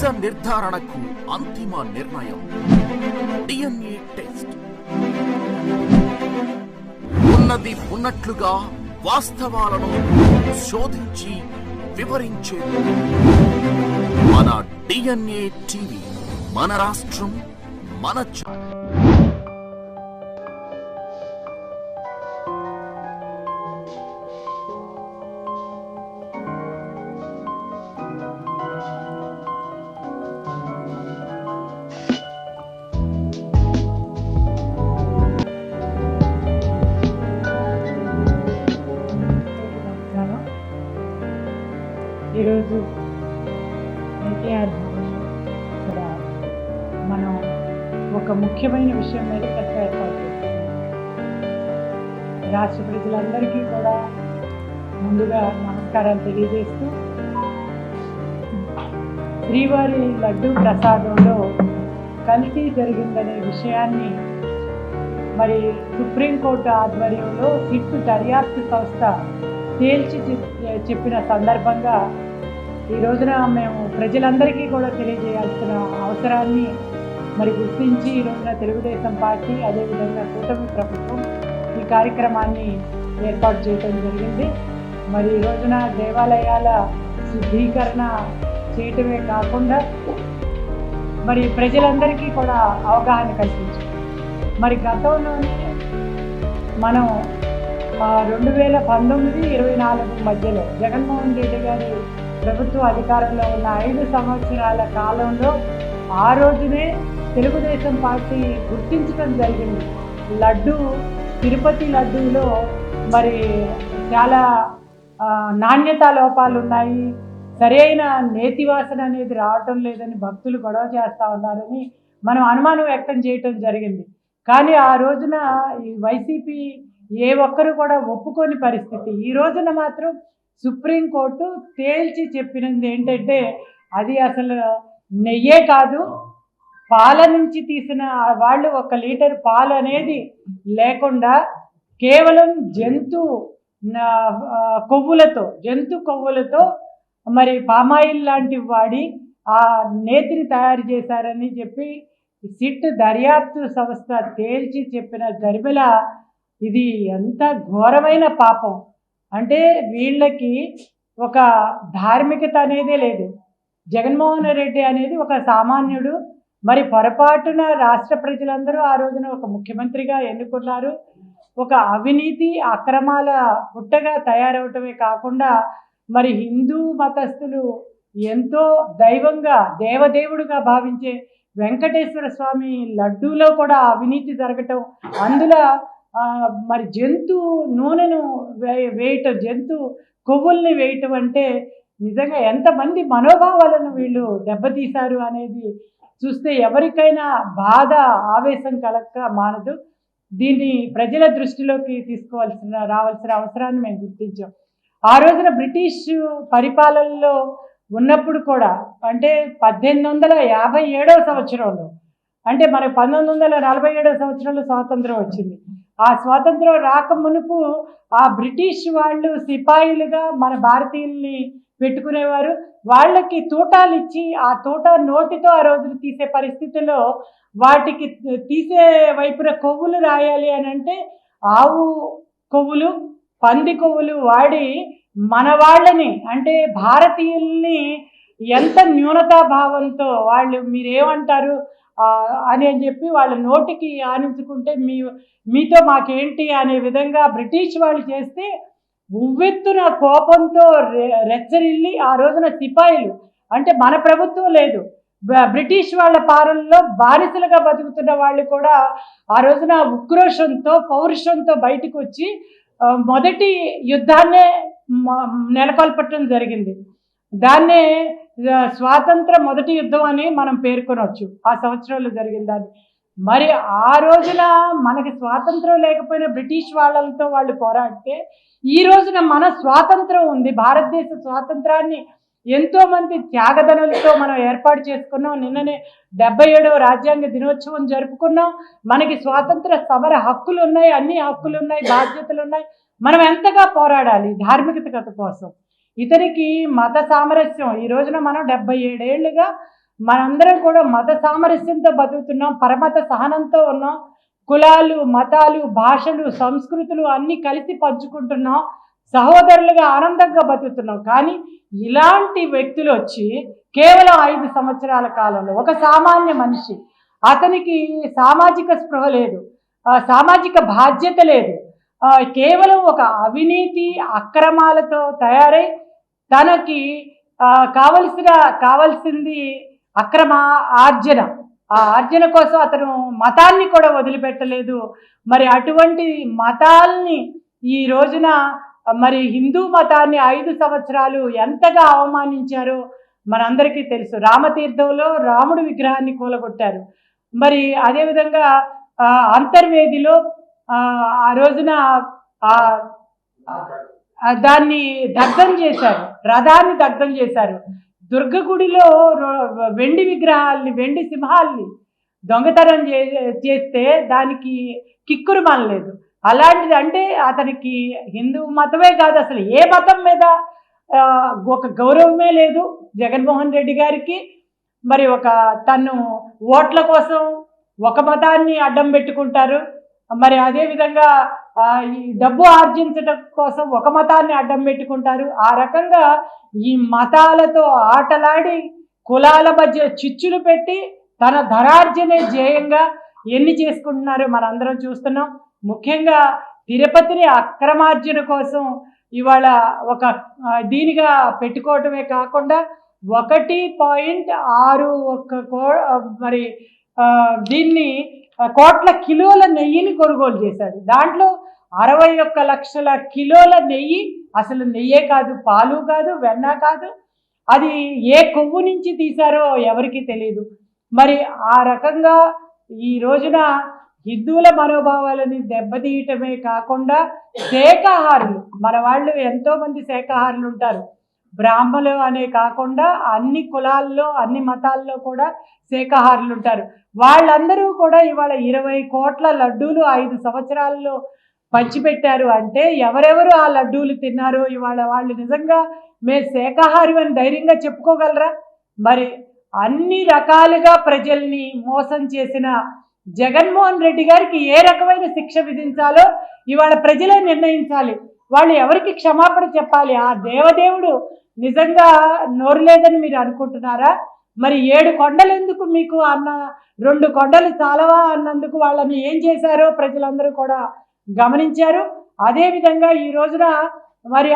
నిజ నిర్ధారణకు అంతిమ నిర్ణయం డిఎన్ఏ టెస్ట్. ఉన్నది ఉన్నట్లుగా వాస్తవాలను శోధించి వివరించేది మన డిఎన్ఏ టీవీ. మన రాష్ట్రం, మన ఛానల్. ఈరోజు ఎన్టీఆర్ ఇక్కడ మనం ఒక ముఖ్యమైన విషయం మీద చర్చ ఏర్పాటు చేస్తున్నాం. రాష్ట్ర ప్రజలందరికీ కూడా ముందుగా నమస్కారాలు తెలియజేస్తూ, శ్రీవారి లడ్డూ ప్రసాదంలో కల్తీ జరిగిందనే విషయాన్ని మరి సుప్రీంకోర్టు ఆధ్వర్యంలో సిట్ దర్యాప్తు సంస్థ తేల్చి చెప్పిన సందర్భంగా ఈ రోజున మేము ప్రజలందరికీ కూడా తెలియజేయాల్సిన అవసరాన్ని మరి గుర్తించి ఈ రోజున తెలుగుదేశం పార్టీ, అదేవిధంగా కూటమి ప్రభుత్వం ఈ కార్యక్రమాన్ని ఏర్పాటు చేయడం జరిగింది. మరి ఈ రోజున దేవాలయాల శుద్ధీకరణ చేయటమే కాకుండా మరి ప్రజలందరికీ కూడా అవగాహన కల్పించారు. మరి గతంలోనే మనం 2019-24 మధ్యలో జగన్మోహన్ రెడ్డి గారి ప్రభుత్వ అధికారంలో ఉన్న 5 సంవత్సరాల కాలంలో ఆ రోజునే తెలుగుదేశం పార్టీ గుర్తించడం జరిగింది. తిరుపతి లడ్డూలో మరి చాలా నాణ్యతా లోపాలు ఉన్నాయి, సరైన నేతి వాసన అనేది రావటం లేదని భక్తులు గొడవ చేస్తూ ఉన్నారని మనం అనుమానం వ్యక్తం చేయటం జరిగింది. కానీ ఆ రోజున ఈ వైసీపీ ఏ ఒక్కరు కూడా ఒప్పుకోని పరిస్థితి. ఈ రోజున మాత్రం సుప్రీంకోర్టు తేల్చి చెప్పినది ఏంటంటే, అది అసలు నెయ్యే కాదు, పాల నుంచి తీసిన వాళ్ళు 1 లీటర్ పాలు అనేది లేకుండా కేవలం జంతు కొవ్వులతో మరి పామాయిల్ లాంటివి వాడి ఆ నేతిని తయారు చేశారని చెప్పి సిట్ దర్యాప్తు సంస్థ తేల్చి చెప్పిన దరిమిల ఇది ఎంత ఘోరమైన పాపం అంటే, వీళ్ళకి ఒక ధార్మికత అనేదే లేదు. జగన్మోహన్ రెడ్డి అనేది ఒక సామాన్యుడు. మరి పొరపాటున రాష్ట్ర ప్రజలందరూ ఆ రోజున ఒక ముఖ్యమంత్రిగా ఎన్నుకున్నారు. ఒక అవినీతి అక్రమాల పుట్టగా తయారవటమే కాకుండా మరి హిందూ మతస్థులు ఎంతో దైవంగా, దేవదేవుడుగా భావించే వెంకటేశ్వర స్వామి లడ్డూలో కూడా అవినీతి జరగటం, అందులో మరి జంతు నూనెను వేయటం, జంతు కొవ్వుల్ని వేయటం అంటే నిజంగా ఎంతమంది మనోభావాలను వీళ్ళు దెబ్బతీశారు అనేది చూస్తే ఎవరికైనా బాధ, ఆవేశం కలక్క మానదు. దీన్ని ప్రజల దృష్టిలోకి రావాల్సిన అవసరాన్ని మేము గుర్తించాం. ఆ రోజున బ్రిటిష్ పరిపాలనలో ఉన్నప్పుడు కూడా, అంటే 1857వ సంవత్సరంలో, అంటే మనకు 1947వ సంవత్సరంలో స్వాతంత్రం వచ్చింది. ఆ స్వాతంత్రం రాక మునుపు ఆ బ్రిటిష్ వాళ్ళు సిపాయిలుగా మన భారతీయుల్ని పెట్టుకునేవారు. వాళ్ళకి తూటాలు ఇచ్చి ఆ తూట నోటితో ఆ రోజున తీసే పరిస్థితుల్లో వాటికి తీసే వైపున కొవ్వులు రాయాలి అని అంటే ఆవు కొవ్వులు, పంది కొవ్వులు వాడి మన వాళ్ళని, అంటే భారతీయుల్ని ఎంత న్యూనతాభావంతో వాళ్ళు మీరేమంటారు అని చెప్పి వాళ్ళ నోటికి ఆనించుకుంటే మీతో మాకేంటి అనే విధంగా బ్రిటిష్ వాళ్ళు చేస్తే ఉవ్వెత్తున కోపంతో రెచ్చరిల్లి ఆ రోజున సిపాయిలు, అంటే మన ప్రభుత్వం లేదు, బ్రిటిష్ వాళ్ళ పాలనలో బానిసలుగా బతుకుతున్న వాళ్ళు కూడా ఆ రోజున ఉక్రోషంతో, పౌరుషంతో బయటకు వచ్చి మొదటి యుద్ధాన్నే నెలకొల్పటం జరిగింది. దాన్నే స్వాతంత్ర మొదటి యుద్ధం అని మనం పేర్కొనవచ్చు. ఆ సంవత్సరంలో జరిగిన దాన్ని. మరి ఆ రోజున మనకి స్వాతంత్రం లేకపోయినా బ్రిటిష్ వాళ్ళతో వాళ్ళు పోరాడితే, ఈ రోజున మన స్వాతంత్రం ఉంది. భారతదేశ స్వాతంత్రాన్ని ఎంతోమంది త్యాగదనులతో మనం ఏర్పాటు చేసుకున్నాం. నిన్ననే 77వ రాజ్యాంగ దినోత్సవం జరుపుకున్నాం. మనకి స్వాతంత్ర సమర హక్కులు ఉన్నాయి, అన్ని హక్కులు ఉన్నాయి, బాధ్యతలు ఉన్నాయి. మనం ఎంతగా పోరాడాలి ధార్మికత కోసం. ఇతనికి మత సామరస్యం ఈ రోజున మనం 77 ఏళ్లుగా మనందరం కూడా మత సామరస్యంతో బతుకుతున్నాం, పరమత సహనంతో ఉన్నాం, కులాలు, మతాలు, భాషలు, సంస్కృతులు అన్నీ కలిసి పంచుకుంటున్నాం, సహోదరులుగా ఆనందంగా బతుకుతున్నాం. కానీ ఇలాంటి వ్యక్తులు వచ్చి కేవలం 5 సంవత్సరాల కాలంలో ఒక సామాన్య మనిషి, అతనికి సామాజిక స్పృహ లేదు, సామాజిక బాధ్యత లేదు, కేవలం ఒక అవినీతి అక్రమాలతో తయారై తనకి కావలసింది అక్రమ ఆర్జన, ఆ ఆర్జన కోసం అతను మతాన్ని కూడా వదిలిపెట్టలేదు. మరి అటువంటి మతాల్ని ఈ రోజున మరి హిందూ మతాన్ని 5 సంవత్సరాలు ఎంతగా అవమానించారో మనందరికీ తెలుసు. రామతీర్థంలో రాముడి విగ్రహాన్ని కూలగొట్టారు. మరి అదేవిధంగా అంతర్వేదిలో ఆ రోజున దాన్ని దగ్ధం చేశారు, రథాన్ని దగ్ధం చేశారు. దుర్గగుడిలో వెండి విగ్రహాల్ని, వెండి సింహాల్ని దొంగతనం చేస్తే దానికి కిక్కురు మనలేదు. అలాంటిది అంటే అతనికి హిందూ మతమే కాదు, అసలు ఏ మతం మీద ఒక గౌరవమే లేదు జగన్మోహన్ రెడ్డి గారికి. మరి తను ఓట్ల కోసం ఒక మతాన్ని అడ్డం పెట్టుకుంటారు, మరి అదేవిధంగా ఈ డబ్బు ఆర్జించడం కోసం ఒక మతాన్ని అడ్డం పెట్టుకుంటారు. ఆ రకంగా ఈ మతాలతో ఆటలాడి కులాల మధ్య చిచ్చులు పెట్టి తన ధనార్జనే ధ్యేయంగా ఎన్ని చేసుకుంటున్నారో మనందరం చూస్తున్నాం. ముఖ్యంగా తిరుపతిని అక్రమార్జన కోసం ఇవాళ దీనిగా పెట్టుకోవటమే కాకుండా 1.61 మరి దీన్ని కోట్ల కిలోల నెయ్యిని కొనుగోలు చేశాడు. దాంట్లో 61 లక్షల కిలోల నెయ్యి అసలు నెయ్యే కాదు, పాలు కాదు, వెన్న కాదు, అది ఏ కొవ్వు నుంచి తీశారో ఎవరికి తెలియదు. మరి ఆ రకంగా ఈ రోజున హిందువుల మనోభావాలని దెబ్బతీయటమే కాకుండా శాఖాహారులు, మన వాళ్ళు ఎంతోమంది శాఖాహారులు ఉంటారు, బ్రాహ్మణులు అనే కాకుండా అన్ని కులాల్లో అన్ని మతాల్లో కూడా శాఖాహారులు ఉంటారు. వాళ్ళందరూ కూడా ఇవాళ 20 కోట్ల లడ్డూలు 5 సంవత్సరాల్లో పంచిపెట్టారు. అంటే ఎవరెవరు ఆ లడ్డూలు తిన్నారో ఇవాళ వాళ్ళు నిజంగా మేము శాఖాహారి అని ధైర్యంగా చెప్పుకోగలరా? మరి అన్ని రకాలుగా ప్రజల్ని మోసం చేసిన జగన్మోహన్ రెడ్డి గారికి ఏ రకమైన శిక్ష విధించాలో ఇవాళ ప్రజలే నిర్ణయించాలి. వాళ్ళు ఎవరికి క్షమాపణ చెప్పాలి? ఆ దేవదేవుడు నిజంగా నోరు లేదని మీరు అనుకుంటున్నారా? మరి 7 కొండలు ఎందుకు మీకు అన్న, 2 కొండలు చాలవా అన్నందుకు వాళ్ళని ఏం చేశారో ప్రజలందరూ కూడా గమనించారు. అదేవిధంగా ఈ రోజున మరి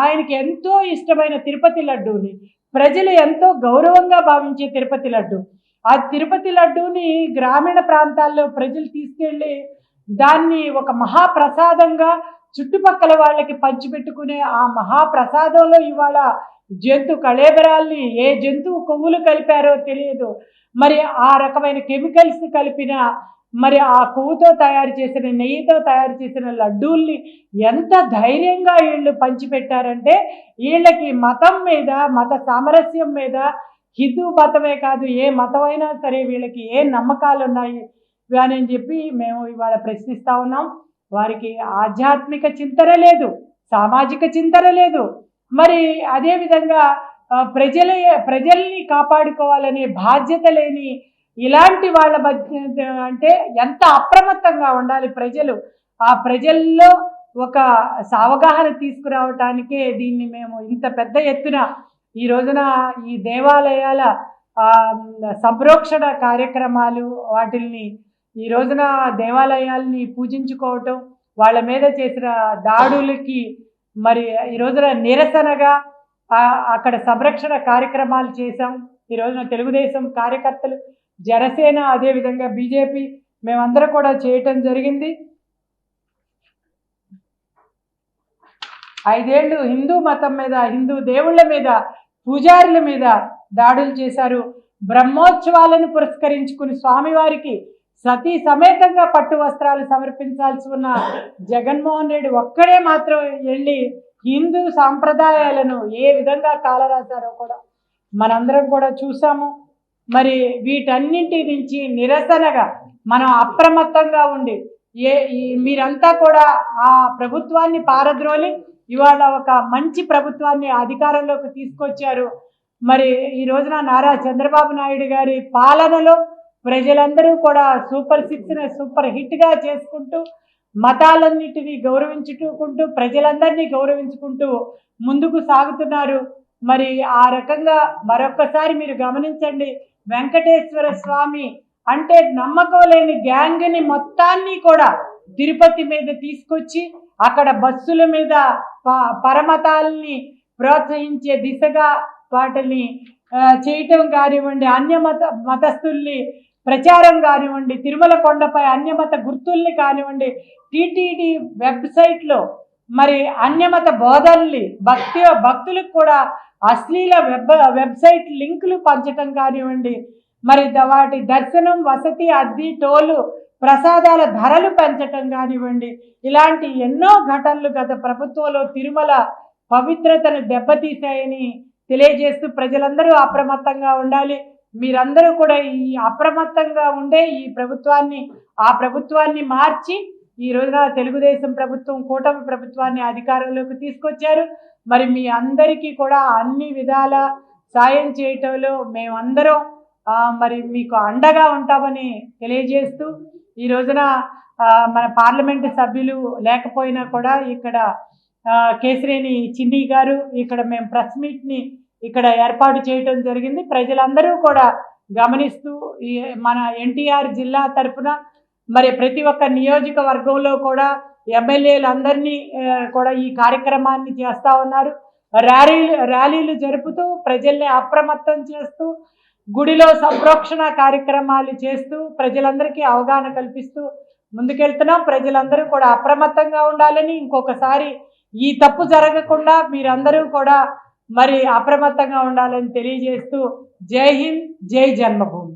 ఆయనకి ఎంతో ఇష్టమైన తిరుపతి లడ్డూని, ప్రజలు ఎంతో గౌరవంగా భావించే తిరుపతి లడ్డు, ఆ తిరుపతి లడ్డూని గ్రామీణ ప్రాంతాల్లో ప్రజలు తీసుకెళ్ళి దాన్ని ఒక మహాప్రసాదంగా చుట్టుపక్కల వాళ్ళకి పంచిపెట్టుకునే ఆ మహాప్రసాదంలో ఇవాళ జంతు కళేబరాల్ని, ఏ జంతువు కొవ్వులు కలిపారో తెలియదు, మరి ఆ రకమైన కెమికల్స్ కలిపిన మరి ఆ కొవ్వుతో తయారు చేసిన, నెయ్యితో తయారు చేసిన లడ్డూల్ని ఎంత ధైర్యంగా వీళ్ళు పంచిపెట్టారంటే వీళ్ళకి మతం మీద, మత సామరస్యం మీద, హిందూ మతమే కాదు ఏ మతమైనా సరే వీళ్ళకి ఏ నమ్మకాలు ఉన్నాయి అని చెప్పి మేము ఇవాళ ప్రశ్నిస్తూ ఉన్నాం. వారికి ఆధ్యాత్మిక చింతన లేదు, సామాజిక చింతన లేదు, మరి అదేవిధంగా ప్రజల్ని కాపాడుకోవాలనే బాధ్యత లేని ఇలాంటి వాళ్ళ మధ్య అంటే ఎంత అప్రమత్తంగా ఉండాలి ప్రజలు. ఆ ప్రజల్లో ఒక అవగాహన తీసుకురావటానికే దీన్ని మేము ఇంత పెద్ద ఎత్తున ఈ రోజున ఈ దేవాలయాల సంరక్షణ కార్యక్రమాలు, వాటిల్ని ఈ రోజున దేవాలయాల్ని పూజించుకోవటం, వాళ్ళ మీద చేసిన దాడులకి మరి ఈ రోజున నిరసనగా అక్కడ సంరక్షణ కార్యక్రమాలు చేశాం. ఈ రోజున తెలుగుదేశం కార్యకర్తలు, జనసేన, అదేవిధంగా బీజేపీ మేమందరం కూడా చేయటం జరిగింది. 5 ఏళ్ళు హిందూ మతం మీద, హిందూ దేవుళ్ళ మీద, పూజారుల మీద దాడులు చేశారు. బ్రహ్మోత్సవాలను పురస్కరించుకుని స్వామివారికి సతీ సమేతంగా పట్టు వస్త్రాలు సమర్పించాల్సి ఉన్న జగన్మోహన్ రెడ్డి ఒక్కడే మాత్రం వెళ్ళి హిందూ సాంప్రదాయాలను ఏ విధంగా కాలరాశారో కూడా మనందరం కూడా చూసాము. మరి వీటన్నింటి నుంచి నిరసనగా మనం అప్రమత్తంగా ఉండి మీరంతా కూడా ఆ ప్రభుత్వాన్ని పారద్రోలి ఇవాళ ఒక మంచి ప్రభుత్వాన్ని అధికారంలోకి తీసుకొచ్చారు. మరి ఈ రోజున నారా చంద్రబాబు నాయుడు గారి పాలనలో ప్రజలందరూ కూడా సూపర్ 6ని సూపర్ హిట్గా చేసుకుంటూ మతాలన్నిటినీ గౌరవించుకుంటూ ప్రజలందరినీ గౌరవించుకుంటూ ముందుకు సాగుతున్నారు. మరి ఆ రకంగా మరొక్కసారి మీరు గమనించండి, వెంకటేశ్వర స్వామి అంటే నమ్మకం లేని గ్యాంగ్ని మొత్తాన్ని కూడా తిరుపతి మీద తీసుకొచ్చి అక్కడ బస్సుల మీద పరమతాల్ని ప్రోత్సహించే దిశగా వాటిని చేయటం కానివ్వండి, మతస్థుల్ని ప్రచారం కానివ్వండి, తిరుమల కొండపై అన్యమత గుర్తుల్ని కానివ్వండి, టీటీడీ వెబ్సైట్లో మరి అన్యమత బోధనల్ని భక్తులకు కూడా అశ్లీల వెబ్సైట్ లింకులు పంచటం కానివ్వండి, మరి వాటి దర్శనం, వసతి, అద్దె, టోలు, ప్రసాదాల ధరలు పెంచటం కానివ్వండి, ఇలాంటి ఎన్నో ఘటనలు గత ప్రభుత్వంలో తిరుమల పవిత్రతను దెబ్బతీశాయని తెలియజేస్తూ ప్రజలందరూ అప్రమత్తంగా ఉండాలి. మీరందరూ కూడా ఈ అప్రమత్తంగా ఉండే ఆ ప్రభుత్వాన్ని మార్చి ఈ రోజున తెలుగుదేశం ప్రభుత్వం, కూటమి ప్రభుత్వాన్ని అధికారంలోకి తీసుకొచ్చారు. మరి మీ అందరికీ కూడా అన్ని విధాల సాయం చేయటంలో మేమందరం మరి మీకు అండగా ఉంటామని తెలియజేస్తూ ఈ రోజున మన పార్లమెంటు సభ్యులు లేకపోయినా కూడా ఇక్కడ కేశినేని చిన్ని గారు ఇక్కడ మేము ప్రెస్ మీట్ని ఇక్కడ ఏర్పాటు చేయటం జరిగింది. ప్రజలందరూ కూడా గమనిస్తూ మన ఎన్టీఆర్ జిల్లా తరఫున మరి ప్రతి ఒక్క నియోజకవర్గంలో కూడా ఎమ్మెల్యేలందరినీ కూడా ఈ కార్యక్రమాన్ని చేస్తూ ఉన్నారు. ర్యాలీలు జరుపుతూ ప్రజల్ని అప్రమత్తం చేస్తూ గుడిలో సంప్రోక్షణ కార్యక్రమాలు చేస్తూ ప్రజలందరికీ అవగాహన కల్పిస్తూ ముందుకెళ్తున్నాం. ప్రజలందరూ కూడా అప్రమత్తంగా ఉండాలని, ఇంకొకసారి ఈ తప్పు జరగకుండా మీరందరూ కూడా మరి అప్రమత్తంగా ఉండాలని తెలియజేస్తూ జై హింద్, జై జన్మభూమి.